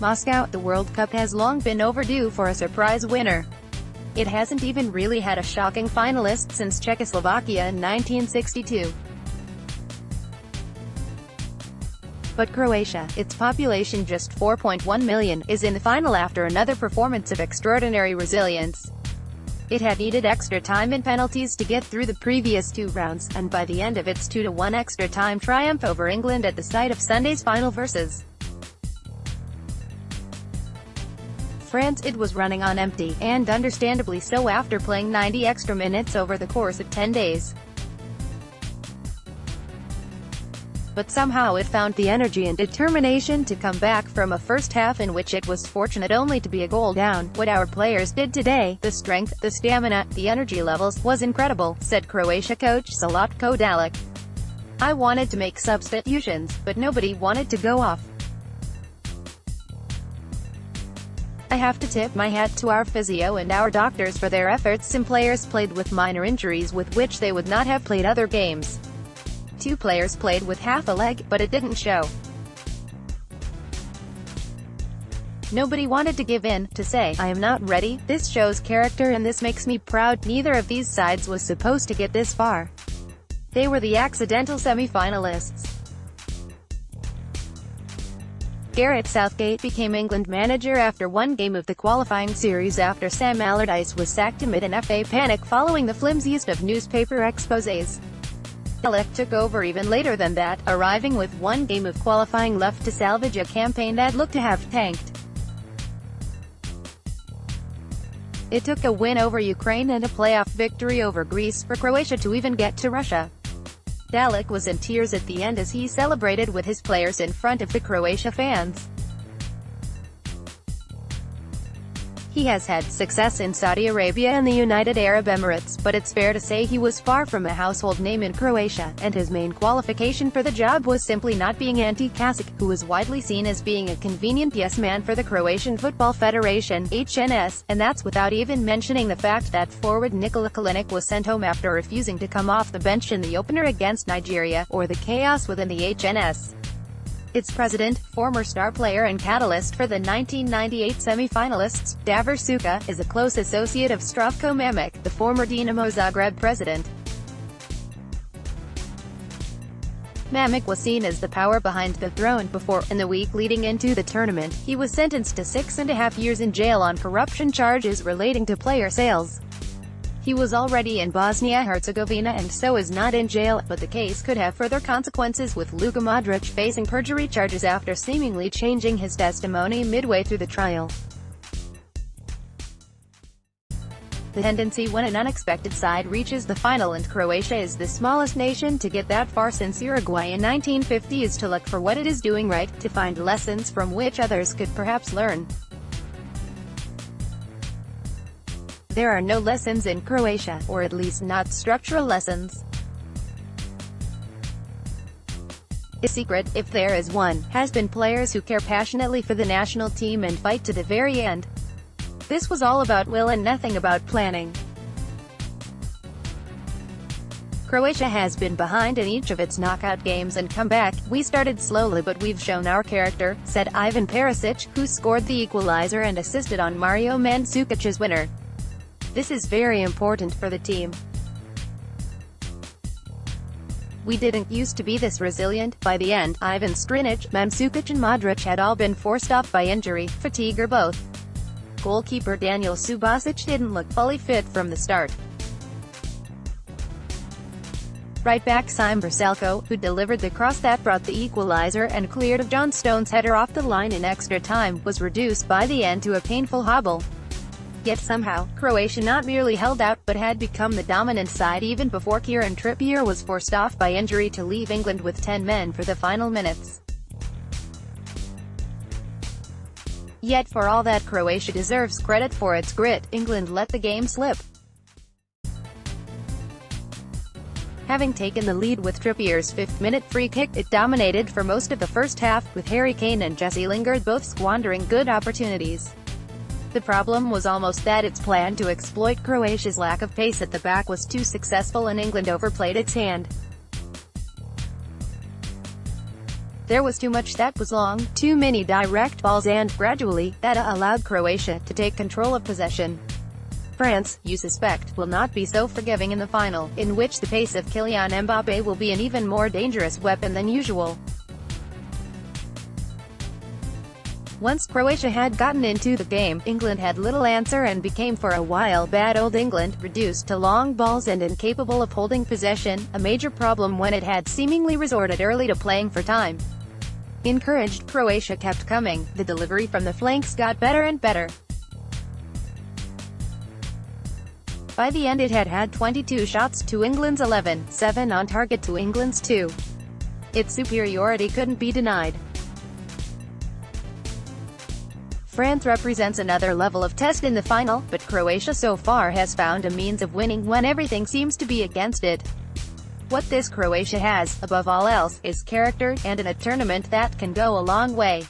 Moscow, the World Cup has long been overdue for a surprise winner. It hasn't even really had a shocking finalist since Czechoslovakia in 1962. But Croatia, its population just 4.1 million, is in the final after another performance of extraordinary resilience. It had needed extra time and penalties to get through the previous two rounds, and by the end of its 2-1 extra time triumph over England at the site of Sunday's final versus France, it was running on empty, and understandably so after playing 90 extra minutes over the course of 10 days. But somehow it found the energy and determination to come back from a first half in which it was fortunate only to be a goal down. "What our players did today, the strength, the stamina, the energy levels, was incredible," said Croatia coach Zlatko Dalic. "I wanted to make substitutions, but nobody wanted to go off. I have to tip my hat to our physio and our doctors for their efforts. Some players played with minor injuries with which they would not have played other games. 2 players played with half a leg, but it didn't show. Nobody wanted to give in, to say, 'I am not ready.' This shows character and this makes me proud." Neither of these sides was supposed to get this far. They were the accidental semi-finalists. Gareth Southgate became England manager after one game of the qualifying series after Sam Allardyce was sacked amid an FA panic following the flimsiest of newspaper exposés. Dalic took over even later than that, arriving with one game of qualifying left to salvage a campaign that looked to have tanked. It took a win over Ukraine and a playoff victory over Greece for Croatia to even get to Russia. Dalic was in tears at the end as he celebrated with his players in front of the Croatia fans. He has had success in Saudi Arabia and the United Arab Emirates, but it's fair to say he was far from a household name in Croatia, and his main qualification for the job was simply not being Ante Kasic, who was widely seen as being a convenient yes-man for the Croatian Football Federation (HNS), and that's without even mentioning the fact that forward Nikola Kalinic was sent home after refusing to come off the bench in the opener against Nigeria, or the chaos within the HNS. Its president, former star player and catalyst for the 1998 semi-finalists, Davor Suka, is a close associate of Zdravko Mamić, the former Dinamo Zagreb president. Mamić was seen as the power behind the throne before, in the week leading into the tournament, he was sentenced to 6.5 years in jail on corruption charges relating to player sales. He was already in Bosnia-Herzegovina and so is not in jail, but the case could have further consequences with Luka Modric facing perjury charges after seemingly changing his testimony midway through the trial. The tendency when an unexpected side reaches the final, and Croatia is the smallest nation to get that far since Uruguay in 1950, is to look for what it is doing right, to find lessons from which others could perhaps learn. There are no lessons in Croatia, or at least not structural lessons. The secret, if there is one, has been players who care passionately for the national team and fight to the very end. This was all about will and nothing about planning. Croatia has been behind in each of its knockout games and come back. "We started slowly but we've shown our character," said Ivan Perisic, who scored the equalizer and assisted on Mario Mandzukic's winner. "This is very important for the team. We didn't used to be this resilient." By the end, Ivan Skrinic, Mandzukic and Modric had all been forced off by injury, fatigue or both. Goalkeeper Daniel Subasic didn't look fully fit from the start. Right back Simon Vrsaljko, who delivered the cross that brought the equalizer and cleared of John Stones' header off the line in extra time, was reduced by the end to a painful hobble. Yet somehow, Croatia not merely held out, but had become the dominant side even before Kieran Trippier was forced off by injury to leave England with 10 men for the final minutes. Yet for all that, Croatia deserves credit for its grit. England let the game slip. Having taken the lead with Trippier's 5th-minute free kick, it dominated for most of the first half, with Harry Kane and Jesse Lingard both squandering good opportunities. The problem was almost that its plan to exploit Croatia's lack of pace at the back was too successful and England overplayed its hand. There was too much that was long, too many direct balls and, gradually, that allowed Croatia to take control of possession. France, you suspect, will not be so forgiving in the final, in which the pace of Kylian Mbappé will be an even more dangerous weapon than usual. Once Croatia had gotten into the game, England had little answer and became for a while bad old England, reduced to long balls and incapable of holding possession, a major problem when it had seemingly resorted early to playing for time. Encouraged, Croatia kept coming, the delivery from the flanks got better and better. By the end it had 22 shots to England's 11, 7 on target to England's 2. Its superiority couldn't be denied. France represents another level of test in the final, but Croatia so far has found a means of winning when everything seems to be against it. What this Croatia has, above all else, is character, and in a tournament that can go a long way.